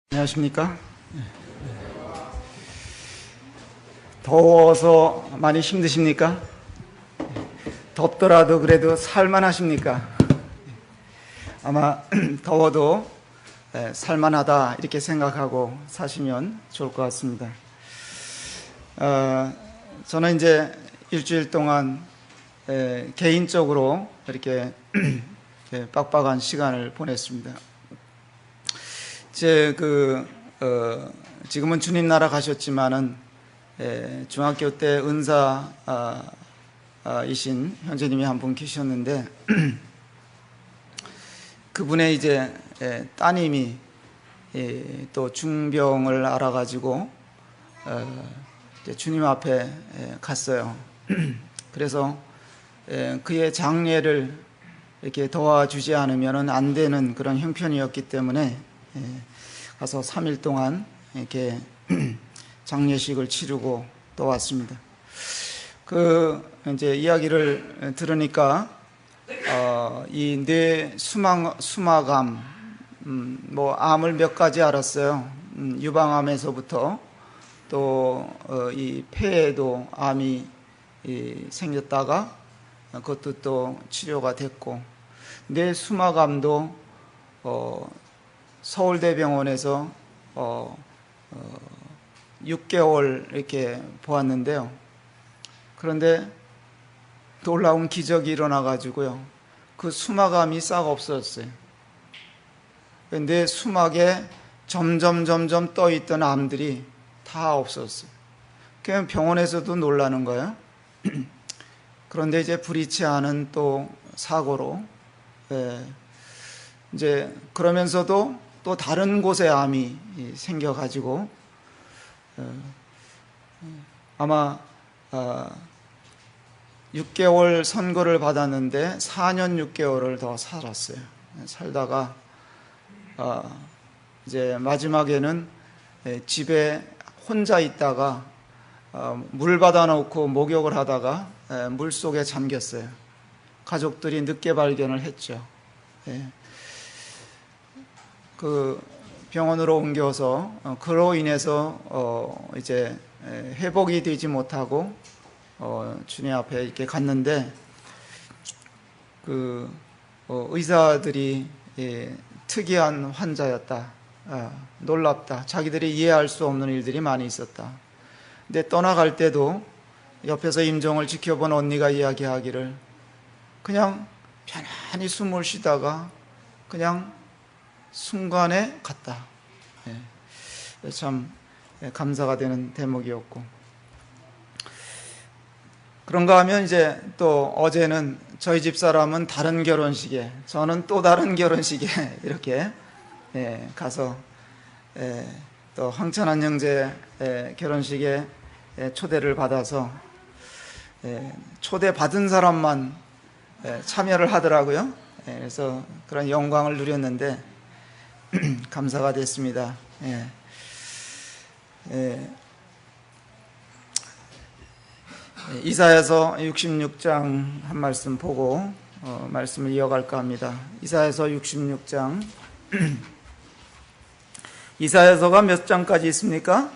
안녕하십니까? 더워서 많이 힘드십니까? 덥더라도 그래도 살만하십니까? 아마 더워도 살만하다 이렇게 생각하고 사시면 좋을 것 같습니다. 저는 이제 일주일 동안 개인적으로 이렇게 빡빡한 시간을 보냈습니다. 지금은 주님 나라 가셨지만은 중학교 때 은사이신 형제님이 한 분 계셨는데 그분의 이제 따님이 또 중병을 알아가지고 주님 앞에 갔어요. 그래서 그의 장례를 이렇게 도와주지 않으면 안 되는 그런 형편이었기 때문에 가서 3일 동안 이렇게 장례식을 치르고 또 왔습니다. 이제 이야기를 들으니까 이 뇌 수막암, 암을 몇 가지 알았어요. 유방암에서부터 또 이 폐에도 암이 생겼다가 그것도 또 치료가 됐고, 뇌 수막암도 서울대병원에서 6개월 이렇게 보았는데요. 그런데 놀라운 기적이 일어나가지고요, 그 수막암이 싹 없어졌어요. 뇌 수막에 점점 떠있던 암들이 다 없어졌어요. 그냥 병원에서도 놀라는 거예요. 그런데 이제 불의치 않은 또 사고로 이제 그러면서도 또 다른 곳에 암이 생겨가지고 아마 6개월 선고를 받았는데 4년 6개월을 더 살았어요. 살다가 이제 마지막에는 집에 혼자 있다가 물 받아놓고 목욕을 하다가 물 속에 잠겼어요. 가족들이 늦게 발견을 했죠. 그 병원으로 옮겨서 그로 인해서 이제 회복이 되지 못하고 주님 앞에 이렇게 갔는데 의사들이 특이한 환자였다, 놀랍다, 자기들이 이해할 수 없는 일들이 많이 있었다. 근데 떠나갈 때도 옆에서 임종을 지켜본 언니가 이야기하기를 그냥 편안히 숨을 쉬다가 그냥 순간에 갔다. 참 감사가 되는 대목이었고, 그런가 하면 이제 또 어제는 저희 집 사람은 다른 결혼식에, 저는 또 다른 결혼식에 이렇게 가서 또 황찬한 형제 결혼식에 초대를 받아서 초대 받은 사람만 참여를 하더라고요. 그래서 그런 영광을 누렸는데 감사가 됐습니다. 이사야서 66장 한 말씀 보고 말씀을 이어갈까 합니다. 이사야서 66장. 이사야서가 몇 장까지 있습니까?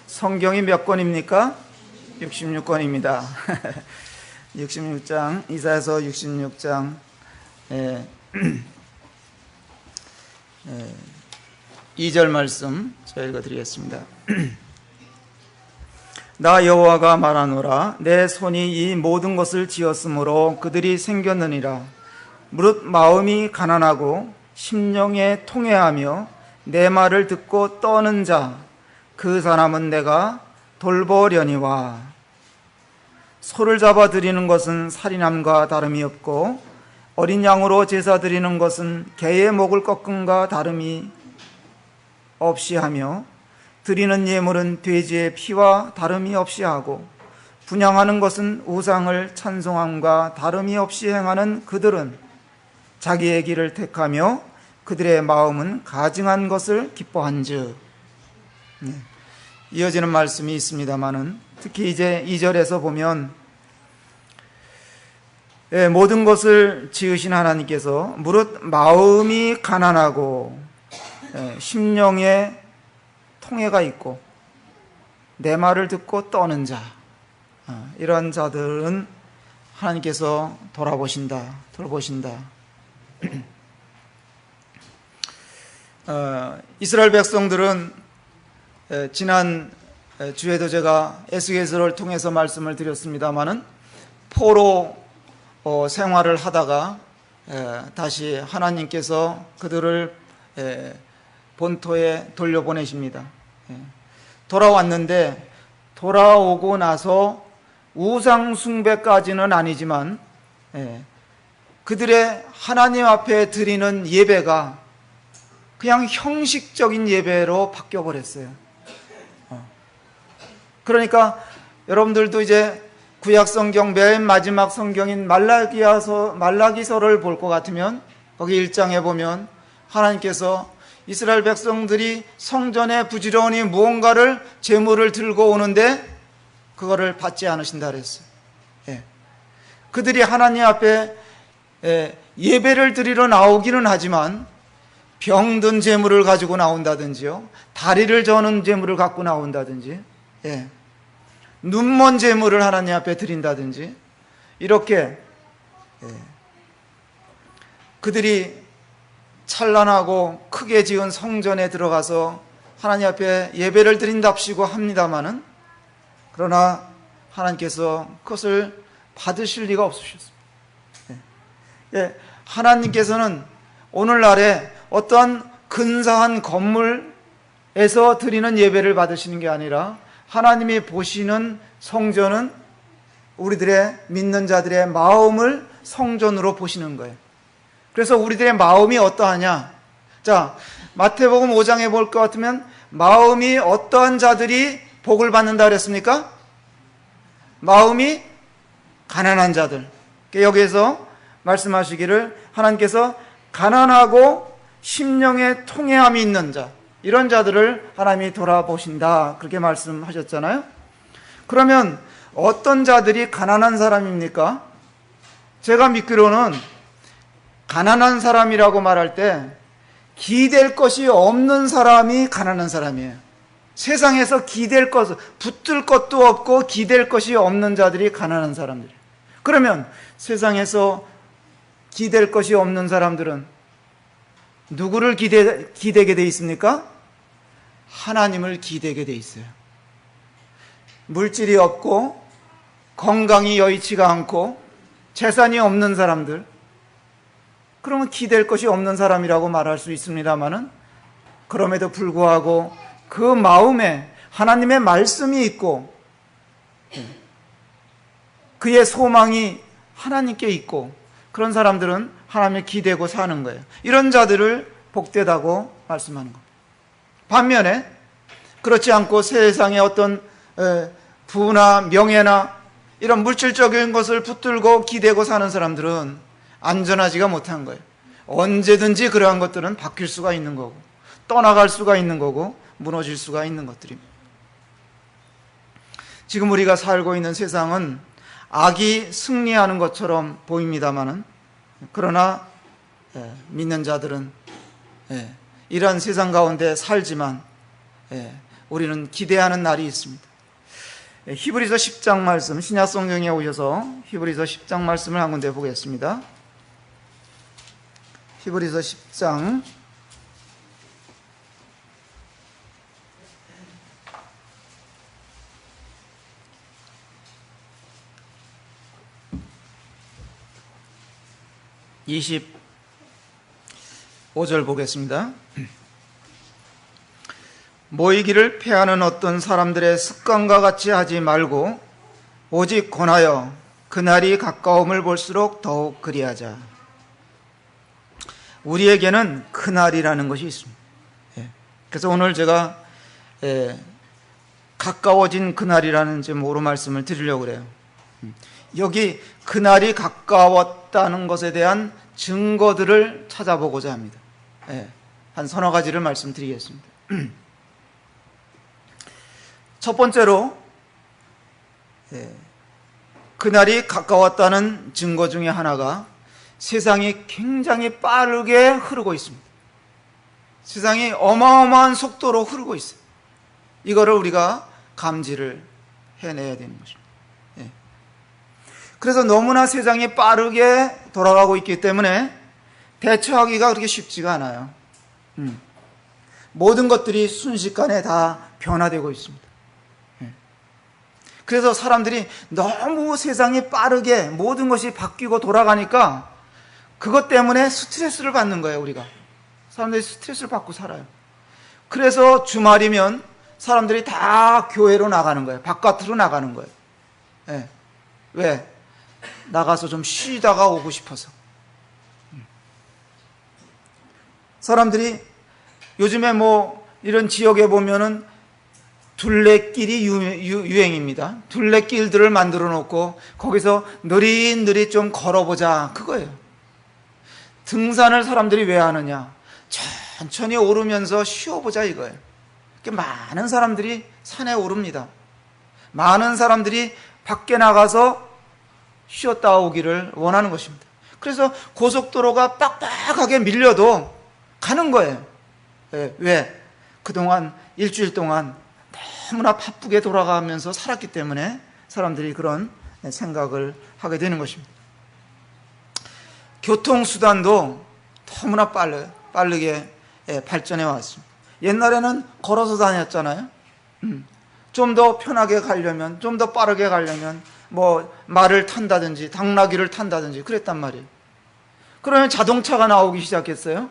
성경이 몇 권입니까? 66권입니다. 66장, 이사야서 66장 2절 말씀 제가 읽어드리겠습니다. 나 여호와가 말하노라. 내 손이 이 모든 것을 지었으므로 그들이 생겼느니라. 무릇 마음이 가난하고 심령에 통회하며 내 말을 듣고 떠는 자, 그 사람은 내가 돌보려니와. 소를 잡아 드리는 것은 살인함과 다름이 없고 어린 양으로 제사 드리는 것은 개의 목을 꺾음과 다름이 없이 하며 드리는 예물은 돼지의 피와 다름이 없이 하고 분향하는 것은 우상을 찬송함과 다름이 없이 행하는 그들은 자기의 길을 택하며 그들의 마음은 가증한 것을 기뻐한즉. 이어지는 말씀이 있습니다마는 특히 이제 2절에서 보면 모든 것을 지으신 하나님께서 무릇 마음이 가난하고 심령의 통해가 있고 내 말을 듣고 떠는 자, 이런 자들은 하나님께서 돌보신다. 이스라엘 백성들은 지난 주에도 제가 에스겔서를 통해서 말씀을 드렸습니다마는 포로 생활을 하다가 다시 하나님께서 그들을 본토에 돌려보내십니다. 돌아왔는데 돌아오고 나서 우상 숭배까지는 아니지만 그들의 하나님 앞에 드리는 예배가 그냥 형식적인 예배로 바뀌어버렸어요. 그러니까 여러분들도 이제 구약성경 맨 마지막 성경인 말라기서를 볼 것 같으면 거기 1장에 보면 하나님께서 이스라엘 백성들이 성전에 부지런히 무언가를 제물을 들고 오는데 그거를 받지 않으신다 그랬어요. 그들이 하나님 앞에 예배를 드리러 나오기는 하지만 병든 제물을 가지고 나온다든지요, 다리를 저는 제물을 갖고 나온다든지, 눈먼 제물을 하나님 앞에 드린다든지, 이렇게 그들이 찬란하고 크게 지은 성전에 들어가서 하나님 앞에 예배를 드린답시고 합니다마는, 그러나 하나님께서 그것을 받으실 리가 없으셨습니다. 하나님께서는 오늘날에 어떤 근사한 건물에서 드리는 예배를 받으시는 게 아니라 하나님이 보시는 성전은 우리들의 믿는 자들의 마음을 성전으로 보시는 거예요. 그래서 우리들의 마음이 어떠하냐? 자, 마태복음 5장에 볼 것 같으면 마음이 어떠한 자들이 복을 받는다 그랬습니까? 마음이 가난한 자들. 여기에서 말씀하시기를 하나님께서 가난하고 심령에 통회함이 있는 자, 이런 자들을 하나님이 돌아보신다, 그렇게 말씀하셨잖아요. 그러면 어떤 자들이 가난한 사람입니까? 제가 믿기로는 가난한 사람이라고 말할 때 기댈 것이 없는 사람이 가난한 사람이에요. 세상에서 기댈 것, 붙들 것도 없고 기댈 것이 없는 자들이 가난한 사람들이에요. 그러면 세상에서 기댈 것이 없는 사람들은 누구를 기대게 돼 있습니까? 하나님을 기대게 돼 있어요. 물질이 없고 건강이 여의치가 않고 재산이 없는 사람들, 그러면 기댈 것이 없는 사람이라고 말할 수 있습니다마는, 그럼에도 불구하고 그 마음에 하나님의 말씀이 있고 그의 소망이 하나님께 있고, 그런 사람들은 하나님을 기대고 사는 거예요. 이런 자들을 복되다고 말씀하는 겁니다. 반면에 그렇지 않고 세상의 어떤 부나 명예나 이런 물질적인 것을 붙들고 기대고 사는 사람들은 안전하지가 못한 거예요. 언제든지 그러한 것들은 바뀔 수가 있는 거고, 떠나갈 수가 있는 거고, 무너질 수가 있는 것들입니다. 지금 우리가 살고 있는 세상은 악이 승리하는 것처럼 보입니다마는, 그러나 믿는 자들은 이러한 세상 가운데 살지만 우리는 기대하는 날이 있습니다. 히브리서 10장 말씀, 신약성경에 오셔서 히브리서 10장 말씀을 한 군데 보겠습니다. 히브리서 10장 25절 보겠습니다. 모이기를 패하는 어떤 사람들의 습관과 같이 하지 말고 오직 권하여 그날이 가까움을 볼수록 더욱 그리하자. 우리에게는 그날이라는 것이 있습니다. 그래서 오늘 제가 가까워진 그날이라는 제목으로 말씀을 드리려고 그래요. 여기 그날이 가까웠다는 것에 대한 증거들을 찾아보고자 합니다. 한 서너 가지를 말씀드리겠습니다. 첫 번째로 그날이 가까웠다는 증거 중에 하나가 세상이 굉장히 빠르게 흐르고 있습니다. 세상이 어마어마한 속도로 흐르고 있어요. 이거를 우리가 감지를 해내야 되는 것입니다. 예. 그래서 너무나 세상이 빠르게 돌아가고 있기 때문에 대처하기가 그렇게 쉽지가 않아요. 모든 것들이 순식간에 다 변화되고 있습니다. 예. 그래서 사람들이 너무 세상이 빠르게 모든 것이 바뀌고 돌아가니까 그것 때문에 스트레스를 받는 거예요, 우리가. 사람들이 스트레스를 받고 살아요. 그래서 주말이면 사람들이 다 교회로 나가는 거예요. 바깥으로 나가는 거예요. 예. 왜? 나가서 좀 쉬다가 오고 싶어서. 사람들이 요즘에 뭐 이런 지역에 보면은 둘레길이 유행입니다. 둘레길들을 만들어 놓고 거기서 느릿느릿 좀 걸어보자, 그거예요. 등산을 사람들이 왜 하느냐? 천천히 오르면서 쉬어보자, 이거예요. 많은 사람들이 산에 오릅니다. 많은 사람들이 밖에 나가서 쉬었다 오기를 원하는 것입니다. 그래서 고속도로가 빡빡하게 밀려도 가는 거예요. 왜? 그동안 일주일 동안 너무나 바쁘게 돌아가면서 살았기 때문에 사람들이 그런 생각을 하게 되는 것입니다. 교통수단도 너무나 빠르게 발전해 왔습니다. 옛날에는 걸어서 다녔잖아요. 좀 더 편하게 가려면, 좀 더 빠르게 가려면 뭐 말을 탄다든지 당나귀를 탄다든지 그랬단 말이에요. 그러면 자동차가 나오기 시작했어요.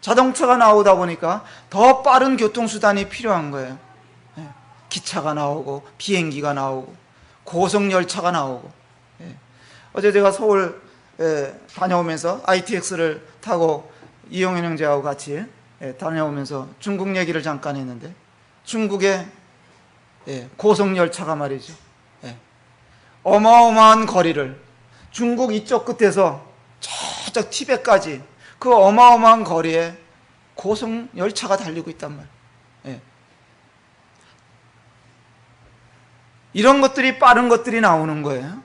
자동차가 나오다 보니까 더 빠른 교통수단이 필요한 거예요. 기차가 나오고 비행기가 나오고 고속열차가 나오고. 어제 제가 서울 다녀오면서 ITX를 타고 이용현 형제하고 같이 다녀오면서 중국 얘기를 잠깐 했는데, 중국의 고속열차가 말이죠, 어마어마한 거리를 중국 이쪽 끝에서 저쪽 티벳까지 그 어마어마한 거리에 고속열차가 달리고 있단 말이에요. 이런 것들이, 빠른 것들이 나오는 거예요.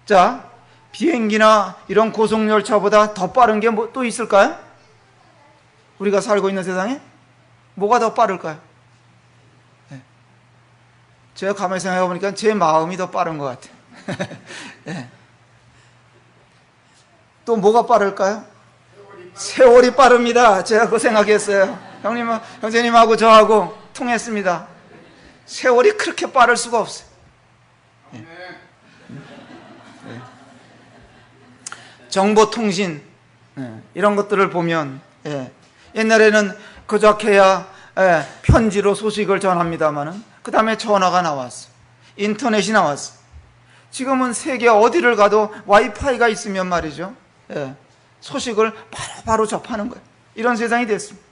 자, 비행기나 이런 고속열차보다 더 빠른 게 뭐 또 있을까요? 우리가 살고 있는 세상에 뭐가 더 빠를까요? 제가 가만히 생각해 보니까 제 마음이 더 빠른 것 같아요. 또 뭐가 빠를까요? 세월이 빠릅니다. 제가 그거 생각했어요. 형제님하고 저하고 통했습니다. 세월이 그렇게 빠를 수가 없어요. 정보통신 이런 것들을 보면 옛날에는 그저께야 편지로 소식을 전합니다마는 그 다음에 전화가 나왔어. 인터넷이 나왔어. 지금은 세계 어디를 가도 와이파이가 있으면 말이죠, 소식을 바로 접하는 거예요. 이런 세상이 됐습니다.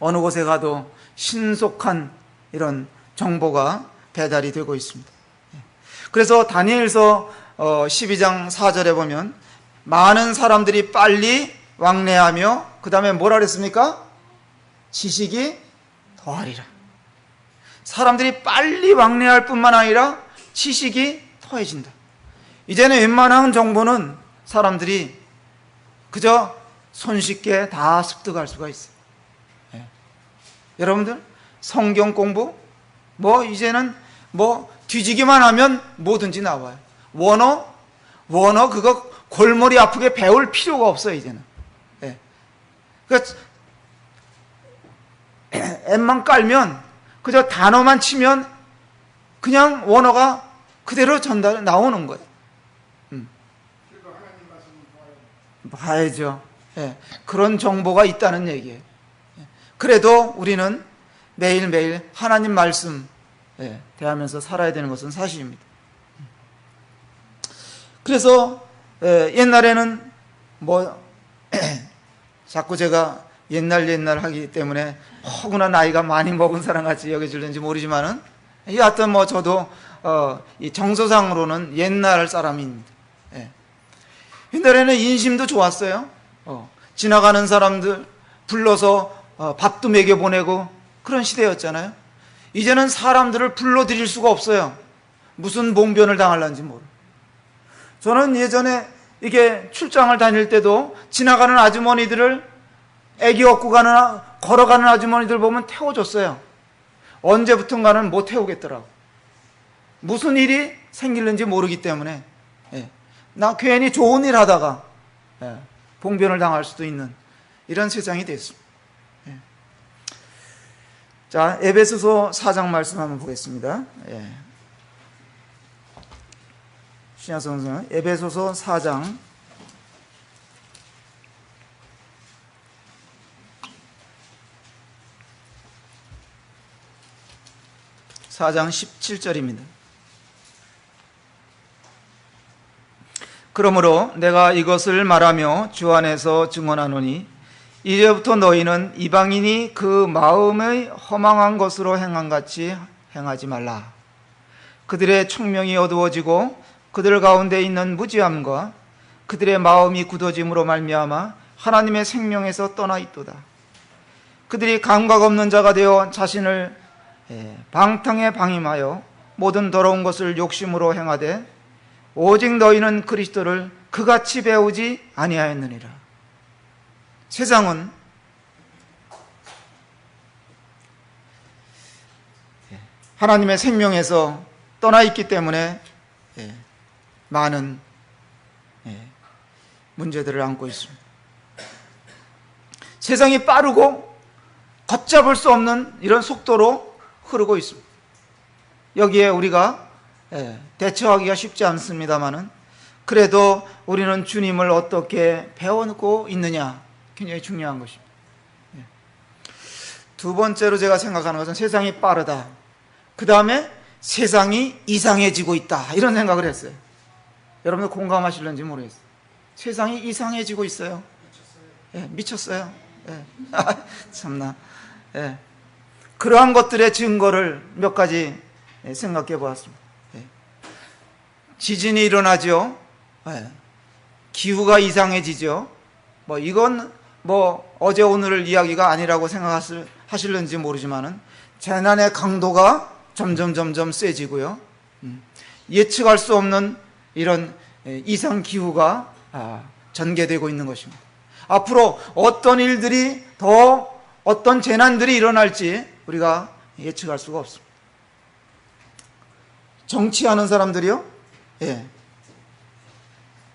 어느 곳에 가도 신속한 이런 정보가 배달이 되고 있습니다. 그래서 다니엘서 12장 4절에 보면 많은 사람들이 빨리 왕래하며 그 다음에 뭐라 그랬습니까? 지식이 더하리라. 사람들이 빨리 왕래할 뿐만 아니라 지식이 더해진다. 이제는 웬만한 정보는 사람들이 그저 손쉽게 다 습득할 수가 있어요. 여러분들 성경 공부 이제는 뒤지기만 하면 뭐든지 나와요. 원어 그거 골머리 아프게 배울 필요가 없어요, 이제는. 그러니까 앱만 깔면 그저 단어만 치면 그냥 원어가 그대로 나오는 거예요. 봐야죠. 그런 정보가 있다는 얘기예요. 그래도 우리는 매일매일 하나님 말씀 대하면서 살아야 되는 것은 사실입니다. 그래서 옛날에는 자꾸 제가 옛날 하기 때문에 혹여나 나이가 많이 먹은 사람 같이 여겨질는지 모르지만은 여하튼 저도 이 정서상으로는 옛날 사람입니다. 옛날에는 인심도 좋았어요. 지나가는 사람들 불러서 밥도 먹여보내고 그런 시대였잖아요. 이제는 사람들을 불러들일 수가 없어요. 무슨 봉변을 당할런지 모르. 저는 예전에 이게 출장을 다닐 때도 지나가는 아주머니들을 애기 업고 걸어가는 아주머니들 보면 태워줬어요. 언제부턴가는 못 태우겠더라고. 무슨 일이 생기는지 모르기 때문에. 예. 나 괜히 좋은 일 하다가 봉변을 당할 수도 있는 이런 세상이 됐습니다. 예. 자, 에베소서 4장 말씀 한번 보겠습니다. 예. 신약성 선생님, 에베소서 4장 17절입니다. 그러므로 내가 이것을 말하며 주 안에서 증언하노니 이제부터 너희는 이방인이 그 마음의 허망한 것으로 행한 같이 행하지 말라. 그들의 총명이 어두워지고 그들 가운데 있는 무지함과 그들의 마음이 굳어짐으로 말미암아 하나님의 생명에서 떠나 있도다. 그들이 감각 없는 자가 되어 자신을 방탕에 방임하여 모든 더러운 것을 욕심으로 행하되 오직 너희는 그리스도를 그같이 배우지 아니하였느니라. 세상은 하나님의 생명에서 떠나 있기 때문에 많은 문제들을 안고 있습니다. 세상이 빠르고 걷잡을 수 없는 이런 속도로 흐르고 있습니다. 여기에 우리가 대처하기가 쉽지 않습니다만은 그래도 우리는 주님을 어떻게 배워놓고 있느냐 굉장히 중요한 것입니다. 두 번째로 제가 생각하는 것은 세상이 빠르다. 그 다음에 세상이 이상해지고 있다. 이런 생각을 했어요. 여러분들 공감하실는지 모르겠어요. 세상이 이상해지고 있어요. 미쳤어요. 참나. 그러한 것들의 증거를 몇 가지 생각해 보았습니다. 지진이 일어나죠. 기후가 이상해지죠. 이건 어제 오늘 이야기가 아니라고 생각하실는지 모르지만은 재난의 강도가 점점 세지고요. 예측할 수 없는 이런 이상 기후가 전개되고 있는 것입니다. 앞으로 어떤 일들이 어떤 재난들이 일어날지 우리가 예측할 수가 없습니다. 정치하는 사람들이요,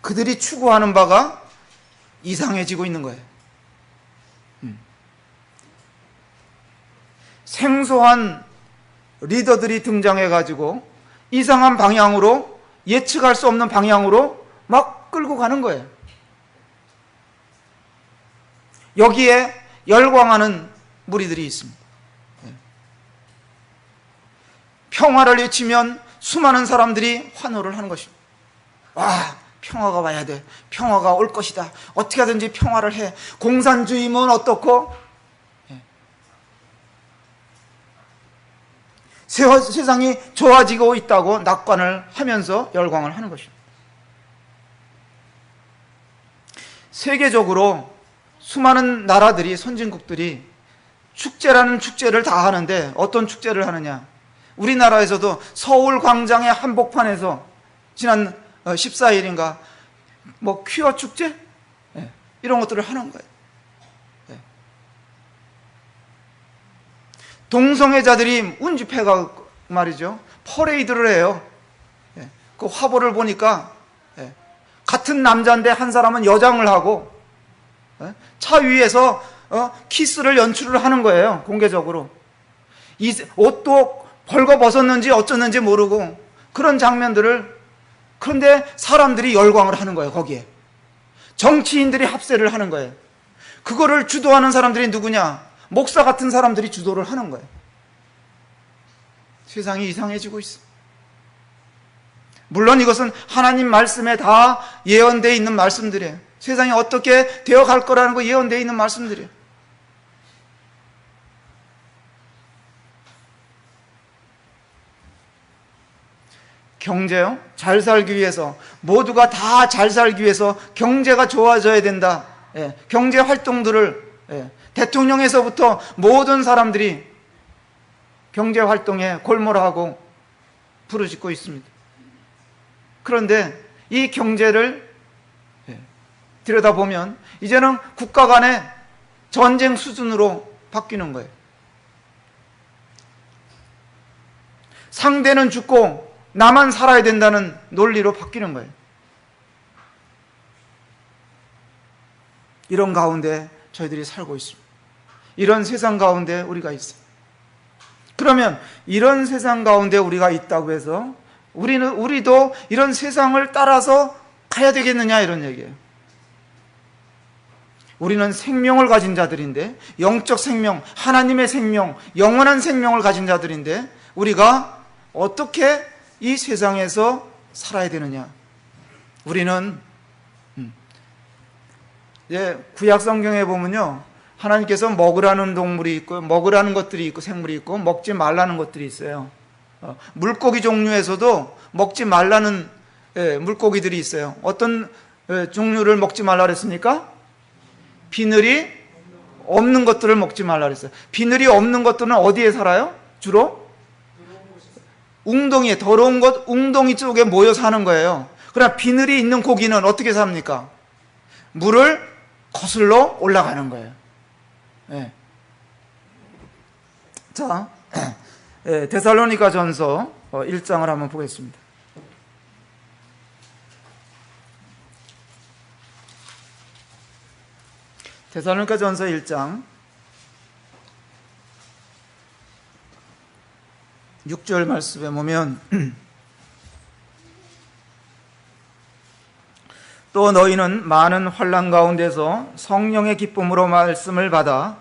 그들이 추구하는 바가 이상해지고 있는 거예요. 생소한 리더들이 등장해가지고 이상한 방향으로, 예측할 수 없는 방향으로 막 끌고 가는 거예요. 여기에 열광하는 무리들이 있습니다. 평화를 외치면 수많은 사람들이 환호를 하는 것입니다. 와, 평화가 와야 돼. 평화가 올 것이다. 어떻게 하든지 평화를 해. 공산주의면 어떻고? 세상이 좋아지고 있다고 낙관을 하면서 열광을 하는 것입니다. 세계적으로 수많은 나라들이, 선진국들이 축제라는 축제를 다 하는데 어떤 축제를 하느냐? 우리나라에서도 서울 광장의 한복판에서 지난 14일인가 퀴어 축제? 이런 것들을 하는 거예요. 동성애자들이 운집해가 말이죠. 퍼레이드를 해요. 그 화보를 보니까 같은 남자인데 한 사람은 여장을 하고 차 위에서 키스를 연출을 하는 거예요. 공개적으로. 이 옷도 벌거벗었는지 어쩌는지 모르고 그런 장면들을, 그런데 사람들이 열광을 하는 거예요. 거기에 정치인들이 합세를 하는 거예요. 그거를 주도하는 사람들이 누구냐? 목사 같은 사람들이 주도를 하는 거예요. 세상이 이상해지고 있어. 물론 이것은 하나님 말씀에 다 예언되어 있는 말씀들이에요. 세상이 어떻게 되어갈 거라는 거 예언되어 있는 말씀들이에요. 경제요? 잘 살기 위해서, 모두가 다 잘 살기 위해서 경제가 좋아져야 된다. 경제 활동들을, 대통령에서부터 모든 사람들이 경제 활동에 골몰하고 부르짖고 있습니다. 그런데 이 경제를 들여다보면 이제는 국가 간의 전쟁 수준으로 바뀌는 거예요. 상대는 죽고 나만 살아야 된다는 논리로 바뀌는 거예요. 이런 가운데 저희들이 살고 있습니다. 이런 세상 가운데 우리가 있어요. 그러면 이런 세상 가운데 우리가 있다고 해서 우리도 이런 세상을 따라서 가야 되겠느냐, 이런 얘기예요. 우리는 생명을 가진 자들인데, 영적 생명, 하나님의 생명, 영원한 생명을 가진 자들인데 우리가 어떻게 이 세상에서 살아야 되느냐. 우리는 구약 성경에 보면요, 하나님께서 먹으라는 동물이 있고 먹으라는 것들이 있고 생물이 있고 먹지 말라는 것들이 있어요. 물고기 종류에서도 먹지 말라는 물고기들이 있어요. 어떤 종류를 먹지 말라 그랬습니까? 비늘이 없는 것들을 먹지 말라 그랬어요. 비늘이 없는 것들은 어디에 살아요? 주로 웅덩이에, 더러운 것 웅덩이 쪽에 모여 사는 거예요. 그러나 비늘이 있는 고기는 어떻게 삽니까? 물을 거슬러 올라가는 거예요. 네. 자, 데살로니가 전서 1장을 한번 보겠습니다. 데살로니가 전서 1장 6절 말씀에 보면 또 너희는 많은 환난 가운데서 성령의 기쁨으로 말씀을 받아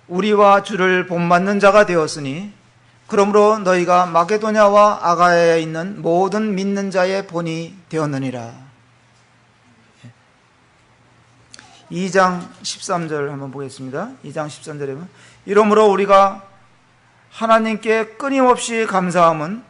우리와 주를 본받는 자가 되었으니 그러므로 너희가 마게도냐와 아가야에 있는 모든 믿는 자의 본이 되었느니라. 2장 13절 한번 보겠습니다. 2장 13절에 보면 이러므로 우리가 하나님께 끊임없이 감사함은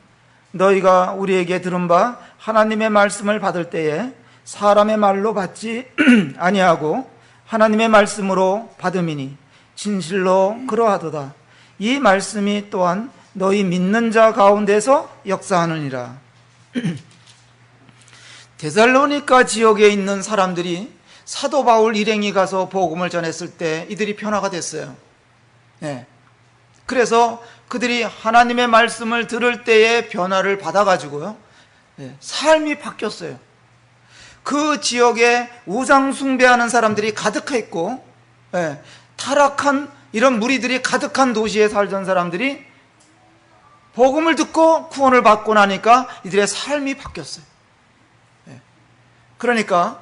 너희가 우리에게 들은 바 하나님의 말씀을 받을 때에 사람의 말로 받지 아니하고 하나님의 말씀으로 받음이니 진실로 그러하도다. 이 말씀이 또한 너희 믿는 자 가운데서 역사하느니라. 데살로니가 지역에 있는 사람들이 사도 바울 일행이 가서 복음을 전했을 때 이들이 변화가 됐어요. 네. 그래서 그들이 하나님의 말씀을 들을 때에 변화를 받아가지고요, 삶이 바뀌었어요. 그 지역에 우상 숭배하는 사람들이 가득했고, 타락한 이런 무리들이 가득한 도시에 살던 사람들이 복음을 듣고 구원을 받고 나니까 이들의 삶이 바뀌었어요. 그러니까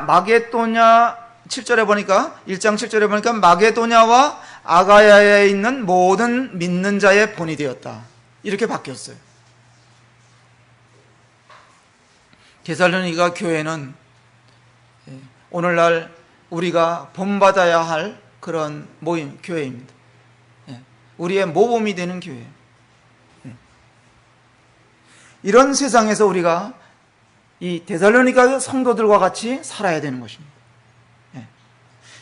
마게도냐 7절에 보니까 1장 7절에 보니까 마게도냐와 아가야에 있는 모든 믿는 자의 본이 되었다. 이렇게 바뀌었어요. 데살로니가 교회는 오늘날 우리가 본받아야 할 그런 모임, 교회입니다. 우리의 모범이 되는 교회. 이런 세상에서 우리가 이 데살로니가 성도들과 같이 살아야 되는 것입니다.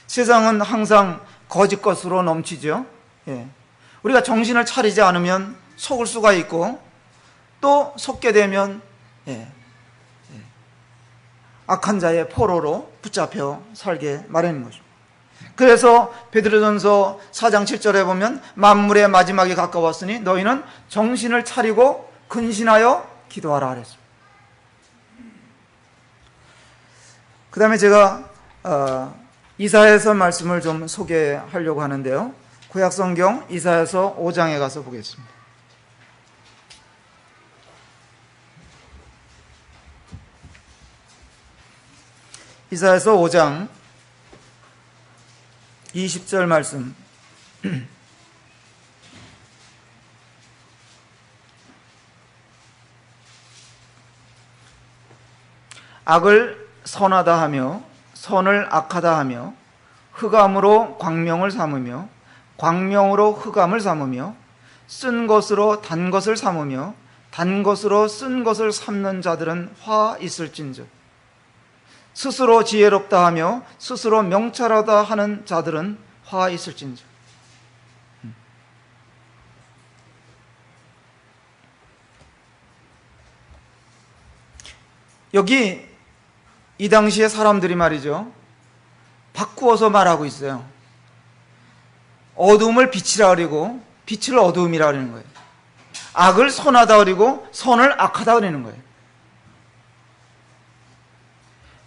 세상은 항상 거짓 것으로 넘치죠. 우리가 정신을 차리지 않으면 속을 수가 있고 또 속게 되면 악한 자의 포로로 붙잡혀 살게 마련인 것입니다. 그래서 베드로전서 4장 7절에 보면 만물의 마지막이 가까웠으니 너희는 정신을 차리고 근신하여 기도하라 그랬습니다. 그 다음에 제가 이사야서 말씀을 좀 소개하려고 하는데요, 구약성경 이사야서 5장에 가서 보겠습니다. 이사야서 5장 20절 말씀. 악을 선하다 하며 선을 악하다 하며 흑암으로 광명을 삼으며 광명으로 흑암을 삼으며 쓴 것으로 단 것을 삼으며 단 것으로 쓴 것을 삼는 자들은 화 있을진즉 스스로 지혜롭다 하며 스스로 명철하다 하는 자들은 화 있을진즉. 여기 이 당시의 사람들이 말이죠, 바꾸어서 말하고 있어요. 어두움을 빛이라 그러고 빛을 어두움이라 그러는 거예요. 악을 선하다 그러고 선을 악하다 그러는 거예요.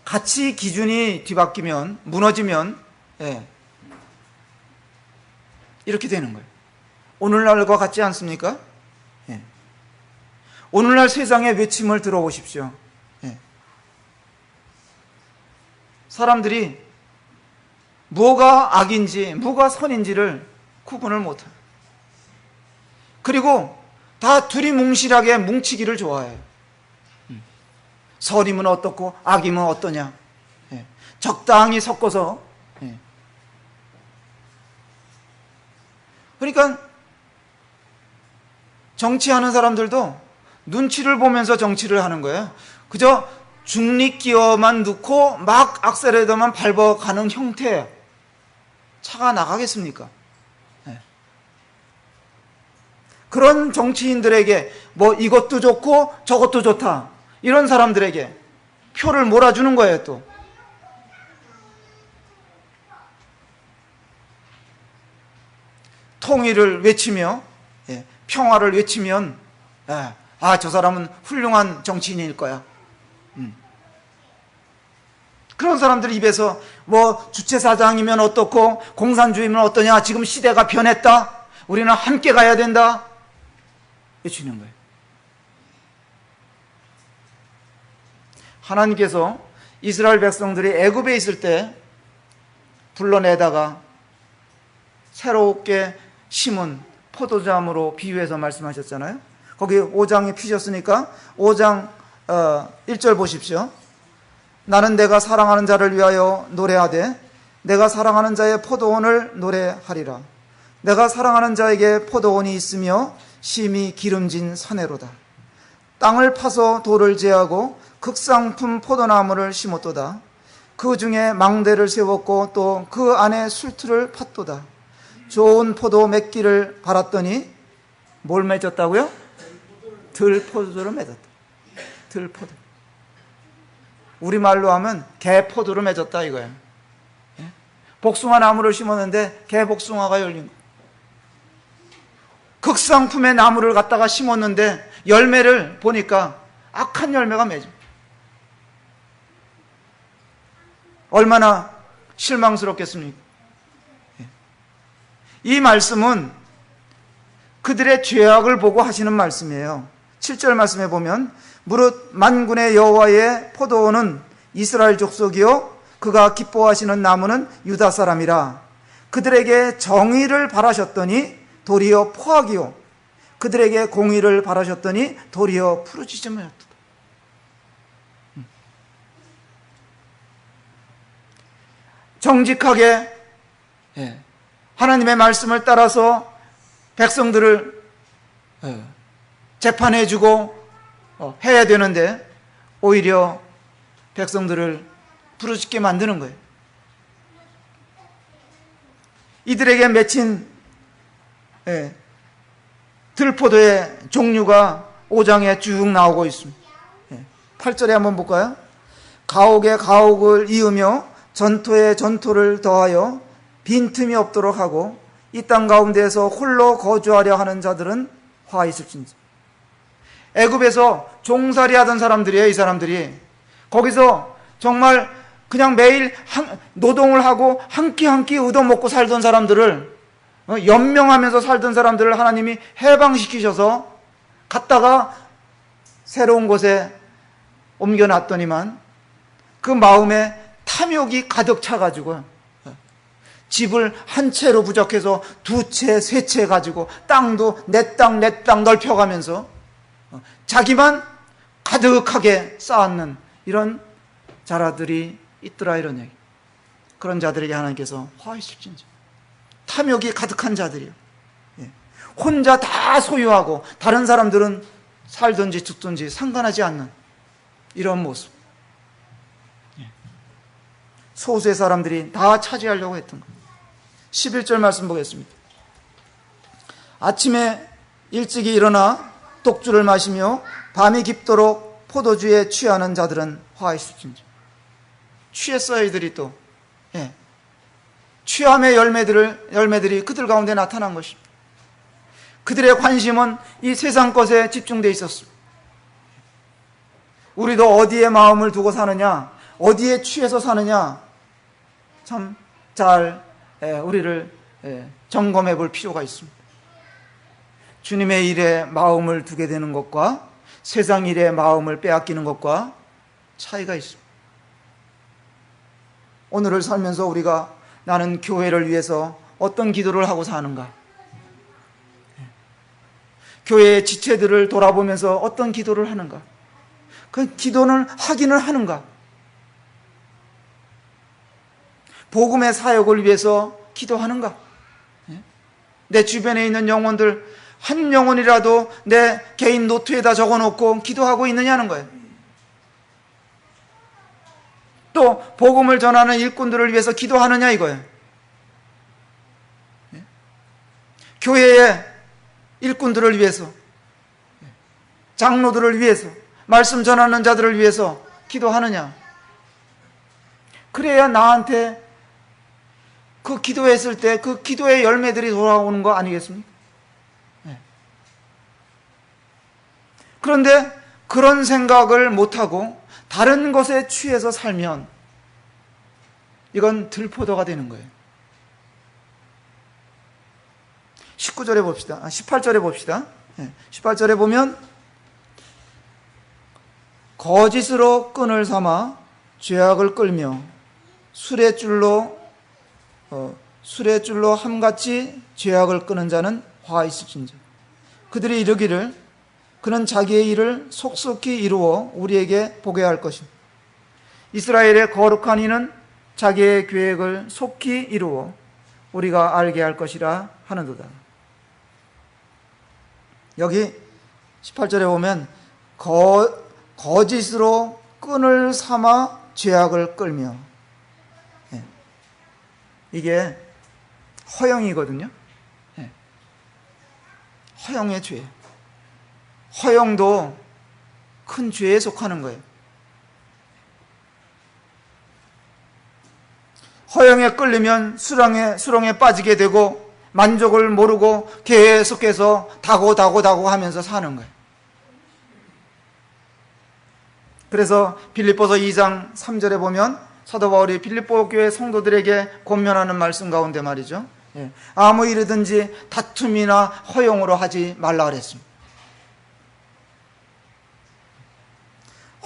가치 기준이 뒤바뀌면, 무너지면 이렇게 되는 거예요. 오늘날과 같지 않습니까? 오늘날 세상의 외침을 들어보십시오. 사람들이 뭐가 악인지 뭐가 선인지를 구분을 못해요. 그리고 다 두리뭉실하게 뭉치기를 좋아해요. 선이면 어떻고 악이면 어떠냐, 적당히 섞어서. 그러니까 정치하는 사람들도 눈치를 보면서 정치를 하는 거예요. 그저 중립기어만 넣고 막 악셀레더만 밟아가는 형태예요. 차가 나가겠습니까? 그런 정치인들에게 뭐 이것도 좋고 저것도 좋다, 이런 사람들에게 표를 몰아주는 거예요. 또 통일을 외치며 평화를 외치면 저 사람은 훌륭한 정치인일 거야. 그런 사람들 입에서 뭐 주체사상이면 어떻고 공산주의면 어떠냐, 지금 시대가 변했다, 우리는 함께 가야 된다, 외치는 거예요. 하나님께서 이스라엘 백성들이 애굽에 있을 때 불러내다가 새롭게 심은 포도잠으로 비유해서 말씀하셨잖아요. 거기 5장에 피셨으니까 5장 1절 보십시오. 나는 내가 사랑하는 자를 위하여 노래하되 내가 사랑하는 자의 포도원을 노래하리라. 내가 사랑하는 자에게 포도원이 있으며 심히 기름진 사내로다. 땅을 파서 돌을 제하고 극상품 포도나무를 심었도다. 그 중에 망대를 세웠고 또 그 안에 술틀을 팠도다. 좋은 포도 맺기를 바랐더니 뭘 맺었다고요? 들포도를 맺었다. 들포도. 우리말로 하면 개포도를 맺었다 이거예요. 복숭아 나무를 심었는데 개복숭아가 열린 거예요. 극상품의 나무를 갖다가 심었는데 열매를 보니까 악한 열매가 맺어. 얼마나 실망스럽겠습니까? 이 말씀은 그들의 죄악을 보고 하시는 말씀이에요. 7절 말씀에 보면 무릇 만군의 여호와의 포도원은 이스라엘 족속이요 그가 기뻐하시는 나무는 유다 사람이라. 그들에게 정의를 바라셨더니 도리어 포악이요 그들에게 공의를 바라셨더니 도리어 부르짖음이었다. 정직하게 하나님의 말씀을 따라서 백성들을 재판해주고 해야 되는데 오히려 백성들을 부르짖게 만드는 거예요. 이들에게 맺힌 들포도의 종류가 5장에 쭉 나오고 있습니다. 8절에 한번 볼까요? 가옥에 가옥을 이으며 전토에 전토를 더하여 빈틈이 없도록 하고 이 땅 가운데에서 홀로 거주하려 하는 자들은 화 있을진지. 애굽에서 종살이 하던 사람들이에요. 이 사람들이 거기서 정말 그냥 매일 노동을 하고 한 끼 한 끼 얻어먹고 살던 사람들을, 연명하면서 살던 사람들을 하나님이 해방시키셔서 갔다가 새로운 곳에 옮겨놨더니만 그 마음에 탐욕이 가득 차가지고 집을 한 채로 부족해서 두 채, 세 채 가지고 땅도 내 땅 넓혀가면서 자기만 가득하게 쌓았는 이런 자라들이 있더라, 이런 얘기. 그런 자들에게 하나님께서 화이실진지. 탐욕이 가득한 자들이요. 혼자 다 소유하고 다른 사람들은 살든지 죽든지 상관하지 않는 이런 모습. 소수의 사람들이 다 차지하려고 했던 거예요. 11절 말씀 보겠습니다. 아침에 일찍이 일어나 독주를 마시며 밤이 깊도록 포도주에 취하는 자들은 화 있을진저. 취했어요, 이들이 또. 예. 취함의 열매들이 그들 가운데 나타난 것입니다. 그들의 관심은 이 세상 것에 집중되어 있었습니다. 우리도 어디에 마음을 두고 사느냐, 어디에 취해서 사느냐, 참 잘 우리를 점검해 볼 필요가 있습니다. 주님의 일에 마음을 두게 되는 것과 세상 일에 마음을 빼앗기는 것과 차이가 있습니다. 오늘을 살면서 우리가 나는 교회를 위해서 어떤 기도를 하고 사는가? 교회의 지체들을 돌아보면서 어떤 기도를 하는가? 그 기도는 하기는 하는가? 복음의 사역을 위해서 기도하는가? 내 주변에 있는 영혼들 한 영혼이라도 내 개인 노트에다 적어놓고 기도하고 있느냐는 거예요. 또 복음을 전하는 일꾼들을 위해서 기도하느냐 이거예요. 교회의 일꾼들을 위해서, 장로들을 위해서, 말씀 전하는 자들을 위해서 기도하느냐. 그래야 나한테 그 기도했을 때 그 기도의 열매들이 돌아오는 거 아니겠습니까? 그런데 그런 생각을 못하고 다른 것에 취해서 살면 이건 들포도가 되는 거예요. 19절에 봅시다. 18절에 봅시다. 18절에 보면 거짓으로 끈을 삼아 죄악을 끌며 술의 줄로 함같이 죄악을 끄는 자는 화 있을진저. 그들이 이르기를 그는 자기의 일을 속속히 이루어 우리에게 보게 할 것입니다. 이스라엘의 거룩한 이는 자기의 계획을 속히 이루어 우리가 알게 할 것이라 하는도다. 여기 18절에 보면 거짓으로 끈을 삼아 죄악을 끌며, 이게 허영이거든요. 허영의 죄. 허영도 큰 죄에 속하는 거예요. 허영에 끌리면 수렁에 빠지게 되고 만족을 모르고 계속해서 다고 하면서 사는 거예요. 그래서 빌립보서 2장 3절에 보면 사도 바울이 빌립보 교회 성도들에게 권면하는 말씀 가운데 말이죠. 아무 일이든지 다툼이나 허용으로 하지 말라 그랬습니다.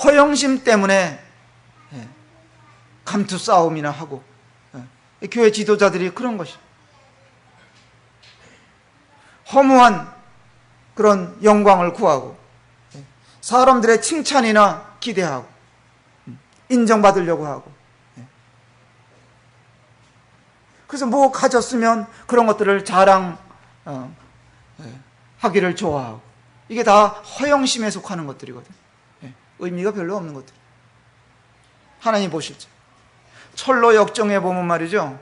허영심 때문에 감투 싸움이나 하고, 교회 지도자들이 그런 것이 허무한 그런 영광을 구하고 사람들의 칭찬이나 기대하고 인정받으려고 하고, 그래서 뭐 가졌으면 그런 것들을 자랑하기를 좋아하고, 이게 다 허영심에 속하는 것들이거든요. 의미가 별로 없는 것들. 하나님 보실 때 철로 역정에 보면 말이죠,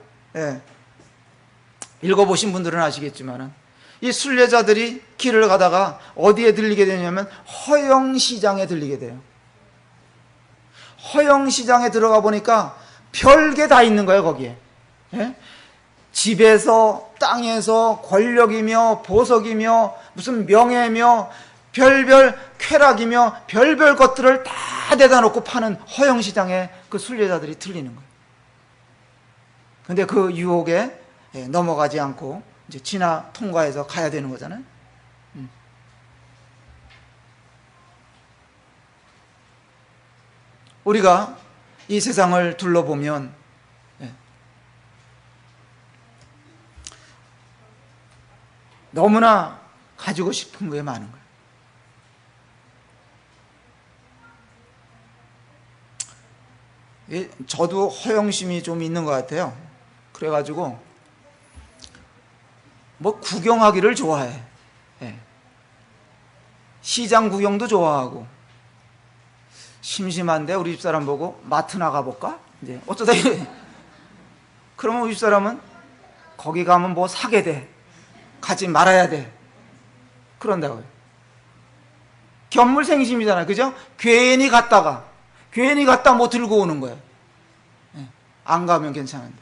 읽어보신 분들은 아시겠지만 이 순례자들이 길을 가다가 어디에 들리게 되냐면 허영시장에 들리게 돼요. 허영시장에 들어가 보니까 별게 다 있는 거예요. 거기에 집에서 땅에서 권력이며 보석이며 무슨 명예며 별별 쾌락이며 별별 것들을 다 대다 놓고 파는 허영시장에 그 순례자들이 들리는 거예요. 그런데 그 유혹에 넘어가지 않고 이제 지나 통과해서 가야 되는 거잖아요. 우리가 이 세상을 둘러보면 너무나 가지고 싶은 게 많은 거예요. 저도 허영심이 좀 있는 것 같아요. 그래가지고 뭐 구경하기를 좋아해. 시장 구경도 좋아하고, 심심한데 우리 집사람 보고 마트 나가볼까? 이제 어쩌다 이래. 그러면 우리 집사람은 거기 가면 뭐 사게 돼. 가지 말아야 돼. 그런다고요. 견물생심이잖아요. 그죠? 괜히 갔다 뭐 들고 오는 거예요. 안 가면 괜찮은데.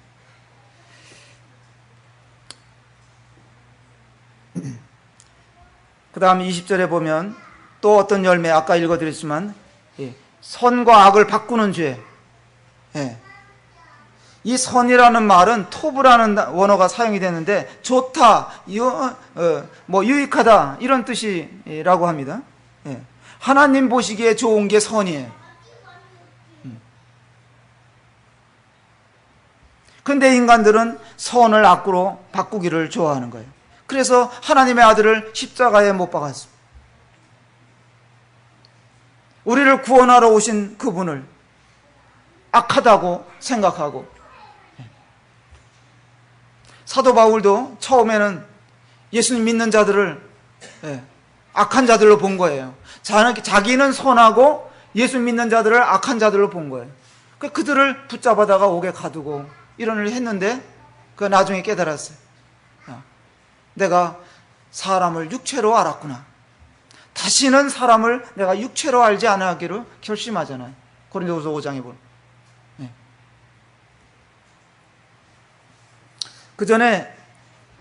그 다음 20절에 보면 또 어떤 열매, 아까 읽어드렸지만 선과 악을 바꾸는 죄. 이 선이라는 말은 토브라는 원어가 사용이 되는데 좋다, 유익하다 이런 뜻이라고 합니다. 하나님 보시기에 좋은 게 선이에요. 근데 인간들은 선을 악으로 바꾸기를 좋아하는 거예요. 그래서 하나님의 아들을 십자가에 못 박았습니다. 우리를 구원하러 오신 그분을 악하다고 생각하고, 사도 바울도 처음에는 예수님 믿는 자들을 악한 자들로 본 거예요. 자기는 선하고 예수 믿는 자들을 악한 자들로 본 거예요. 그들을 붙잡아다가 옥에 가두고 이런 일을 했는데 그 나중에 깨달았어요. 내가 사람을 육체로 알았구나. 다시는 사람을 내가 육체로 알지 않기로 결심하잖아요. 고린도후서 5장에 보면. 그 전에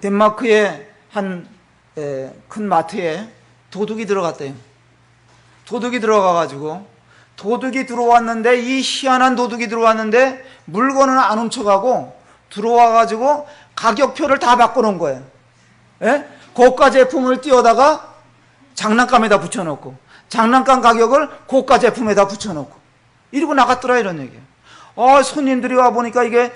덴마크의 한 큰 마트에 도둑이 들어갔대요. 도둑이 들어가가지고, 도둑이 들어왔는데, 이 희한한 도둑이 들어왔는데 물건은 안 훔쳐가고 들어와가지고 가격표를 다 바꿔놓은 거예요. 고가 제품을 띄워다가 장난감에다 붙여놓고, 장난감 가격을 고가 제품에다 붙여놓고 이러고 나갔더라, 이런 얘기예요. 손님들이 와보니까 이게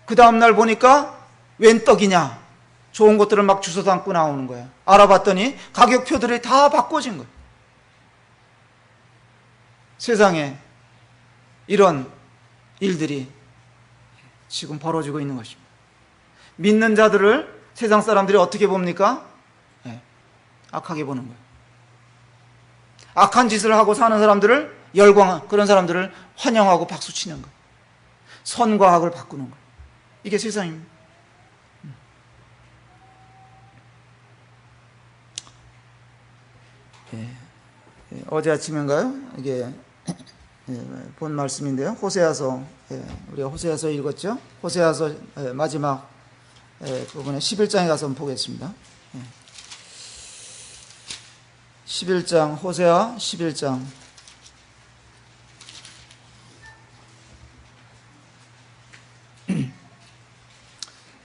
그 다음날 보니까 웬 떡이냐, 좋은 것들을 막 주워 담고 나오는 거예요. 알아봤더니 가격표들이 다 바꿔진 거예요. 세상에 이런 일들이 지금 벌어지고 있는 것입니다. 믿는 자들을 세상 사람들이 어떻게 봅니까? 악하게 보는 거예요. 악한 짓을 하고 사는 사람들을 그런 사람들을 환영하고 박수치는 거예요. 선과 악을 바꾸는 거예요. 이게 세상입니다. 어제 아침인가요? 이게 본 말씀인데요. 호세아서, 우리가 호세아서 읽었죠? 호세아서 마지막 부분에 11장에 가서 한번 보겠습니다. 11장, 호세아 11장.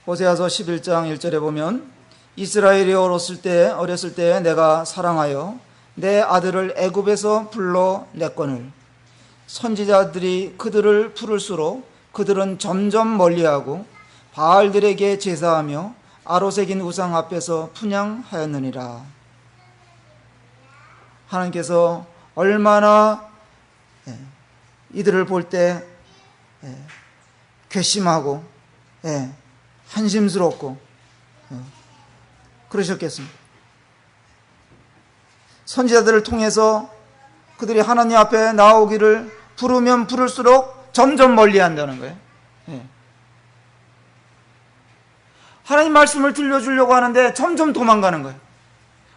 호세아서 11장 1절에 보면, 이스라엘이 어렸을 때 내가 사랑하여 내 아들을 애굽에서 불러냈거늘 선지자들이 그들을 부를수록 그들은 점점 멀리하고 바알들에게 제사하며 아로새긴 우상 앞에서 분향하였느니라. 하나님께서 얼마나 이들을 볼 때 괘씸하고 한심스럽고 그러셨겠습니다. 선지자들을 통해서 그들이 하나님 앞에 나오기를 부르면 부를수록 점점 멀리한다는 거예요. 하나님 말씀을 들려주려고 하는데 점점 도망가는 거예요.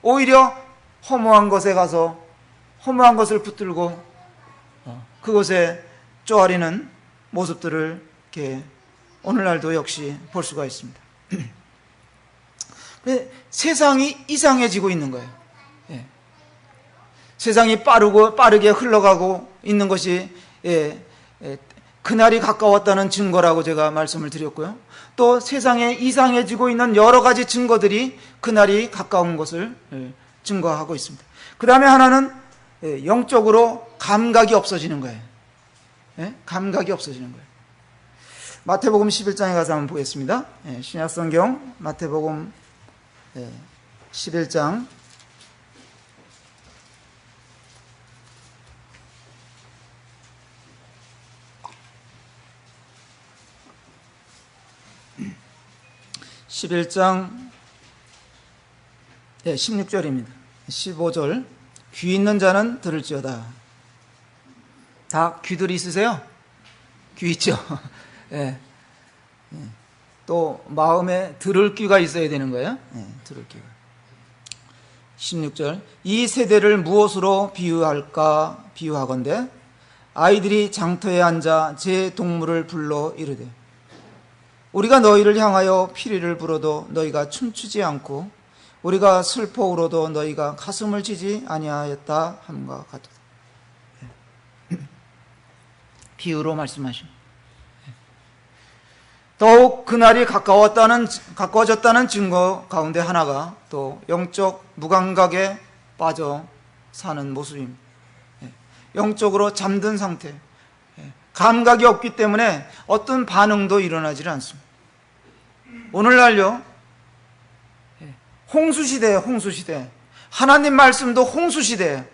오히려 허무한 것에 가서 허무한 것을 붙들고 그것에 쪼아리는 모습들을 이렇게 오늘날도 역시 볼 수가 있습니다. 세상이 이상해지고 있는 거예요. 세상이 빠르게 흘러가고 있는 것이 그날이 가까웠다는 증거라고 제가 말씀을 드렸고요. 또 세상에 이상해지고 있는 여러 가지 증거들이 그날이 가까운 것을 증거하고 있습니다. 그 다음에 하나는 영적으로 감각이 없어지는 거예요. 감각이 없어지는 거예요. 마태복음 11장에 가서 한번 보겠습니다. 신약성경 마태복음 11장 11장 16절입니다. 15절. 귀 있는 자는 들을지어다. 다 귀들이 있으세요? 귀 있죠? 또 마음에 들을 귀가 있어야 되는 거예요. 들을 귀가. 16절. 이 세대를 무엇으로 비유하건대 아이들이 장터에 앉아 제 동물을 불러 이르되 우리가 너희를 향하여 피리를 불어도 너희가 춤추지 않고 우리가 슬퍼 울어도 너희가 가슴을 치지 아니하였다 함과 같도다. 비유로 말씀하십니다. 더욱 그날이 가까워졌다는 증거 가운데 하나가 또 영적 무감각에 빠져 사는 모습입니다. 영적으로 잠든 상태, 감각이 없기 때문에 어떤 반응도 일어나지 않습니다. 오늘날요, 홍수시대예요. 홍수시대. 하나님 말씀도 홍수시대예요.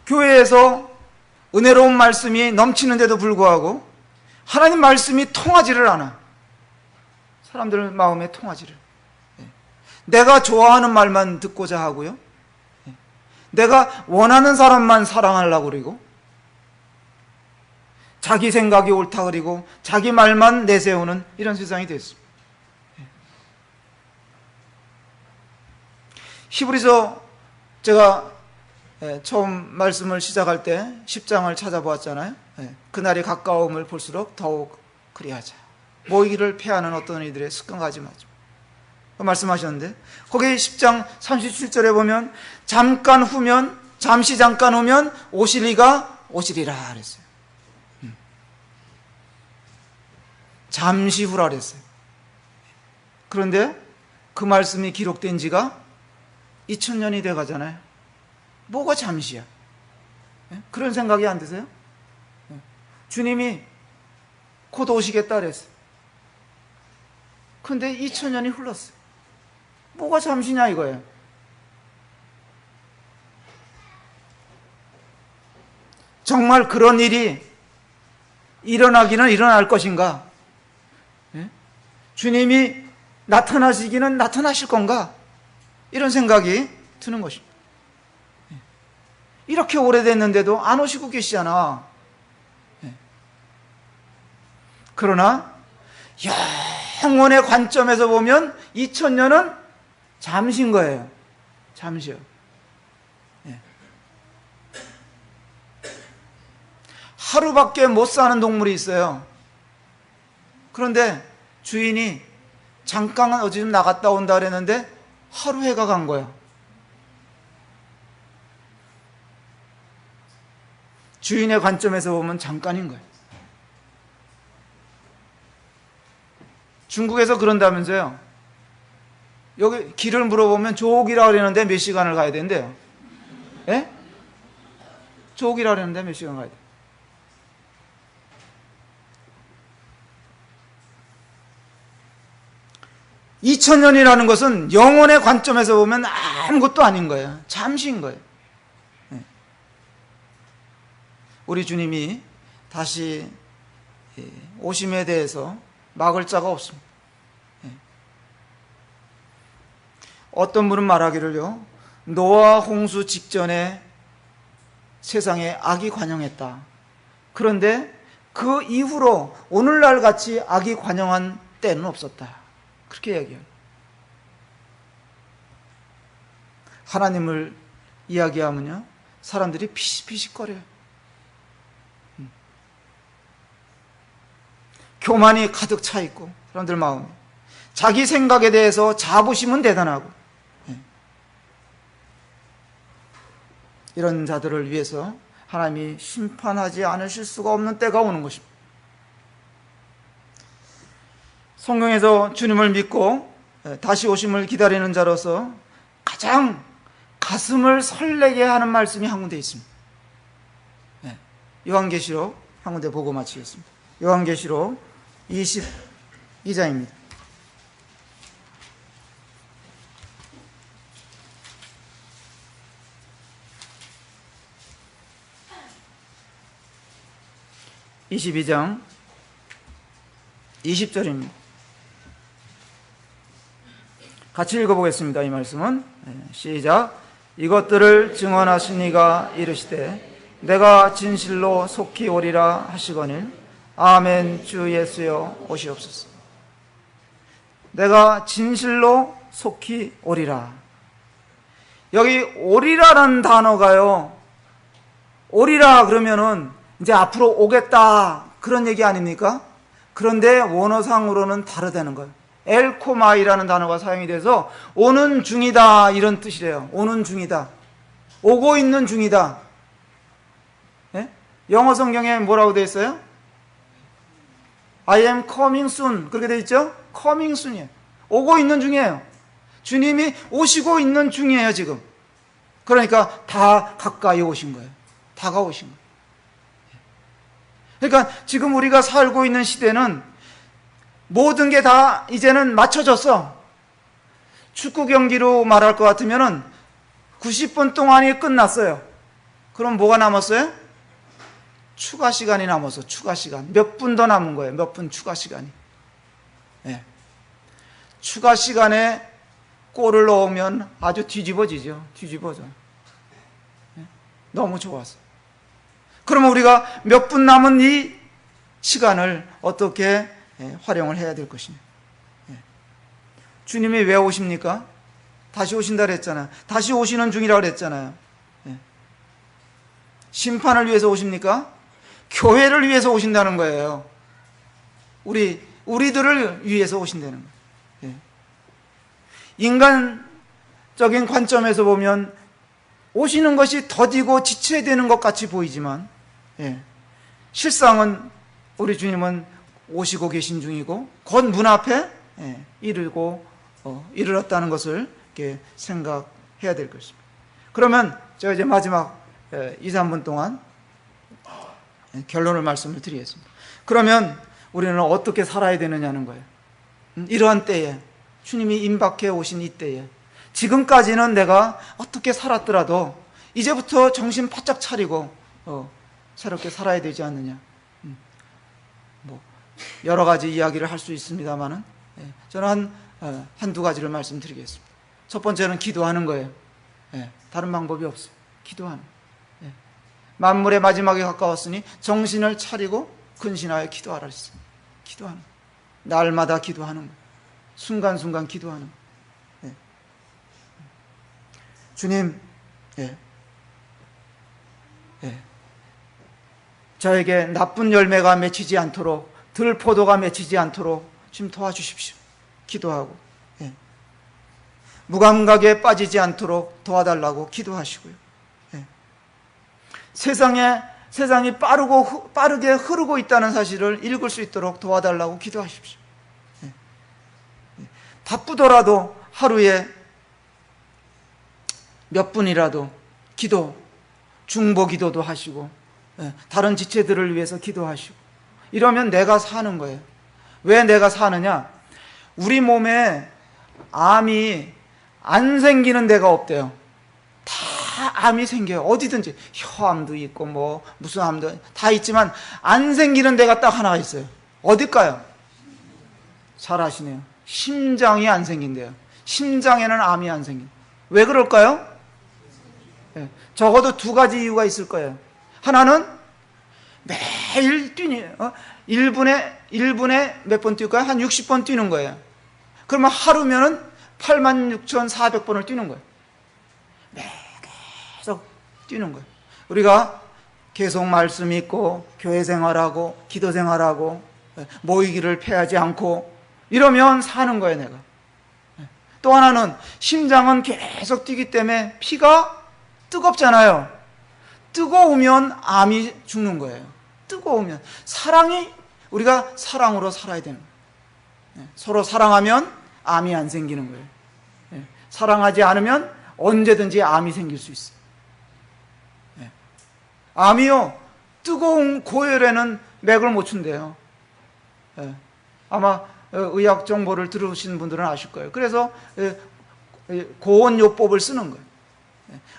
교회에서 은혜로운 말씀이 넘치는데도 불구하고 하나님 말씀이 통하지를 않아. 사람들 마음에 통하지를. 내가 좋아하는 말만 듣고자 하고요, 내가 원하는 사람만 사랑하려고 그러고, 자기 생각이 옳다 그리고 자기 말만 내세우는 이런 세상이 됐습니다. 히브리서 제가 처음 말씀을 시작할 때 10장을 찾아보았잖아요. 그날이 가까움을 볼수록 더욱 그리하자. 모이기를 패하는 어떤 이들의 습관과 하지 마자 말씀하셨는데, 거기 10장 37절에 보면 잠시 잠깐 후면 오시리가 오시리라 그랬어요. 잠시 후라 그랬어요. 그런데 그 말씀이 기록된 지가 2000년이 돼 가잖아요. 뭐가 잠시야? 그런 생각이 안 드세요? 주님이 곧 오시겠다 그랬어요. 그런데 2000년이 흘렀어요. 뭐가 잠시냐 이거예요. 정말 그런 일이 일어나기는 일어날 것인가? 주님이 나타나시기는 나타나실 건가? 이런 생각이 드는 것입니다. 이렇게 오래됐는데도 안 오시고 계시잖아. 그러나 영원의 관점에서 보면 2000년은 잠시인 거예요. 잠시요. 하루밖에 못 사는 동물이 있어요. 그런데 주인이 잠깐 어디 좀 나갔다 온다 그랬는데 하루 해가 간 거야. 주인의 관점에서 보면 잠깐인 거예요. 중국에서 그런다면서요. 여기 길을 물어보면 조옥이라 그러는데 몇 시간을 가야 된대요. 예? 조옥이라 그러는데 몇 시간 가야 돼. (2000년이라는) 것은 영혼의 관점에서 보면 아무것도 아닌 거예요. 잠시인 거예요. 우리 주님이 다시 오심에 대해서 막을 자가 없습니다. 어떤 분은 말하기를요, 노아 홍수 직전에 세상에 악이 관영했다. 그런데 그 이후로 오늘날 같이 악이 관영한 때는 없었다. 그렇게 얘기해요. 하나님을 이야기하면요, 사람들이 피식피식거려요. 교만이 가득 차 있고, 사람들 마음에 자기 생각에 대해서 자부심은 대단하고, 이런 자들을 위해서 하나님이 심판하지 않으실 수가 없는 때가 오는 것입니다. 성경에서 주님을 믿고 다시 오심을 기다리는 자로서 가장 가슴을 설레게 하는 말씀이 한 군데 있습니다. 요한계시록 한 군데 보고 마치겠습니다. 요한계시록 22장입니다. (22장) 20절입니다. 같이 읽어보겠습니다. 이 말씀은 시작. 이것들을 증언하시니가 이르시되 내가 진실로 속히 오리라 하시거늘 아멘. 주 예수여 오시옵소서. 내가 진실로 속히 오리라. 여기 오리라라는 단어가요, 오리라 그러면은 이제 앞으로 오겠다 그런 얘기 아닙니까? 그런데 원어상으로는 다르다는 거예요. 엘코마이라는 단어가 사용이 돼서 오는 중이다 이런 뜻이래요. 오는 중이다, 오고 있는 중이다. 예? 영어 성경에 뭐라고 되어 있어요? I am coming soon 그렇게 되어 있죠? coming soon이에요. 오고 있는 중이에요. 주님이 오시고 있는 중이에요 지금. 그러니까 다 가까이 오신 거예요. 다가오신 거예요. 그러니까 지금 우리가 살고 있는 시대는 모든 게 다 이제는 맞춰졌어. 축구 경기로 말할 것 같으면은 90분 동안이 끝났어요. 그럼 뭐가 남았어요? 추가 시간이 남았어. 추가 시간. 몇 분 더 남은 거예요. 몇 분 추가 시간이. 네. 추가 시간에 골을 넣으면 아주 뒤집어지죠. 뒤집어져. 네. 너무 좋아서. 그러면 우리가 몇 분 남은 이 시간을 어떻게 활용을 해야 될 것이냐. 주님이 왜 오십니까? 다시 오신다 그랬잖아요. 다시 오시는 중이라고 그랬잖아요. 심판을 위해서 오십니까? 교회를 위해서 오신다는 거예요. 우리들을 위해서 오신다는 거예요. 인간적인 관점에서 보면 오시는 것이 더디고 지쳐야 되는 것 같이 보이지만, 실상은 우리 주님은 오시고 계신 중이고 곧 문 앞에 이르렀다는 것을 이렇게 생각해야 될 것입니다. 그러면 제가 이제 마지막 2, 3분 동안 결론을 말씀을 드리겠습니다. 그러면 우리는 어떻게 살아야 되느냐는 거예요. 이러한 때에, 주님이 임박해 오신 이 때에, 지금까지는 내가 어떻게 살았더라도 이제부터 정신 바짝 차리고 새롭게 살아야 되지 않느냐. 여러 가지 이야기를 할 수 있습니다만은 저는 한두 가지를 말씀드리겠습니다. 첫 번째는 기도하는 거예요. 다른 방법이 없어요. 기도하는 거예요. 만물의 마지막에 가까웠으니 정신을 차리고 근신하여 기도하라 했어요. 기도하는 거예요. 날마다 기도하는 거예요. 순간순간 기도하는 거예요. 주님, 저에게 나쁜 열매가 맺히지 않도록, 들포도가 맺히지 않도록 좀 도와주십시오. 기도하고, 무감각에 빠지지 않도록 도와달라고 기도하시고요. 세상이 빠르게 흐르고 있다는 사실을 읽을 수 있도록 도와달라고 기도하십시오. 바쁘더라도 하루에 몇 분이라도 중보 기도도 하시고, 다른 지체들을 위해서 기도하시고, 이러면 내가 사는 거예요. 왜 내가 사느냐? 우리 몸에 암이 안 생기는 데가 없대요. 다 암이 생겨요. 어디든지. 혀암도 있고 무슨 암도 다 있지만 안 생기는 데가 딱 하나가 있어요. 어딜까요? 잘 아시네요. 심장이 안 생긴대요. 심장에는 암이 안 생긴. 왜 그럴까요? 적어도 두 가지 이유가 있을 거예요. 하나는 매일 1분에 몇 번 뛸까요? 한 60번 뛰는 거예요. 그러면 하루면은 86,400번을 뛰는 거예요. 계속 뛰는 거예요. 우리가 계속 말씀 읽고 교회 생활하고 기도 생활하고 모이기를 패하지 않고 이러면 사는 거예요, 내가. 또 하나는 심장은 계속 뛰기 때문에 피가 뜨겁잖아요. 뜨거우면 암이 죽는 거예요. 뜨거우면. 우리가 사랑으로 살아야 되는 거예요. 서로 사랑하면 암이 안 생기는 거예요. 사랑하지 않으면 언제든지 암이 생길 수 있어요. 암이요, 뜨거운 고열에는 맥을 못 춘대요. 아마 의학 정보를 들으신 분들은 아실 거예요. 그래서 고온요법을 쓰는 거예요.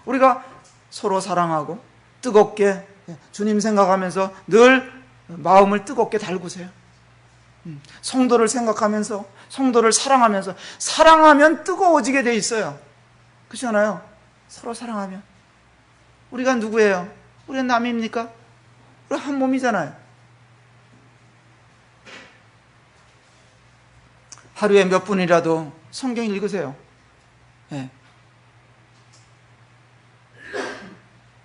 우리가 서로 사랑하고 뜨겁게 주님 생각하면서 늘 마음을 뜨겁게 달구세요. 성도를 생각하면서, 성도를 사랑하면서, 사랑하면 뜨거워지게 돼 있어요. 그렇잖아요. 서로 사랑하면. 우리가 누구예요? 우리는 남입니까? 우리 한 몸이잖아요. 하루에 몇 분이라도 성경 읽으세요. 예.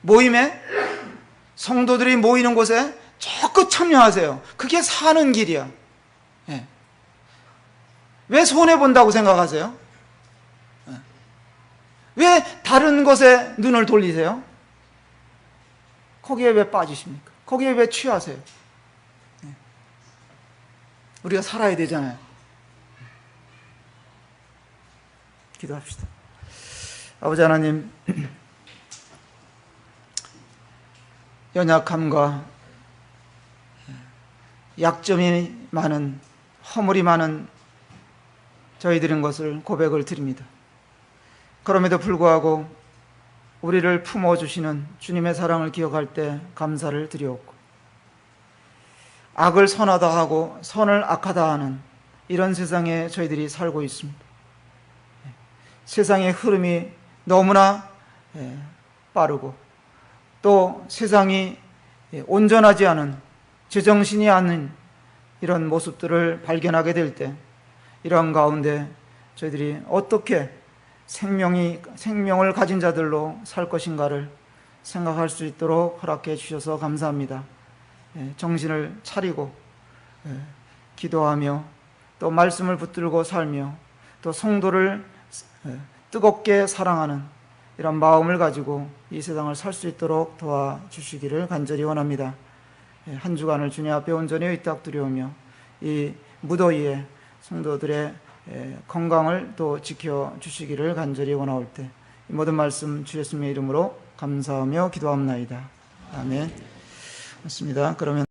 모임에 성도들이 모이는 곳에 적극 참여하세요. 그게 사는 길이야. 예. 왜 손해본다고 생각하세요? 예. 왜 다른 것에 눈을 돌리세요? 거기에 왜 빠지십니까? 거기에 왜 취하세요? 예. 우리가 살아야 되잖아요. 기도합시다. 아버지 하나님, 연약함과 약점이 많은, 허물이 많은 저희들인 것을 고백을 드립니다. 그럼에도 불구하고 우리를 품어주시는 주님의 사랑을 기억할 때 감사를 드리옵고, 악을 선하다 하고 선을 악하다 하는 이런 세상에 저희들이 살고 있습니다. 세상의 흐름이 너무나 빠르고, 또 세상이 온전하지 않은, 제정신이 않은 이런 모습들을 발견하게 될 때, 이런 가운데 저희들이 어떻게 생명을 가진 자들로 살 것인가를 생각할 수 있도록 허락해 주셔서 감사합니다. 정신을 차리고 기도하며, 또 말씀을 붙들고 살며, 또 성도를 뜨겁게 사랑하는 이런 마음을 가지고 이 세상을 살 수 있도록 도와주시기를 간절히 원합니다. 한 주간을 주님 앞에 온전히 의탁드리오며, 이 무더위에 성도들의 건강을 또 지켜주시기를 간절히 원하올 때, 이 모든 말씀 주 예수님의 이름으로 감사하며 기도합나이다. 아멘. 맞습니다. 그러면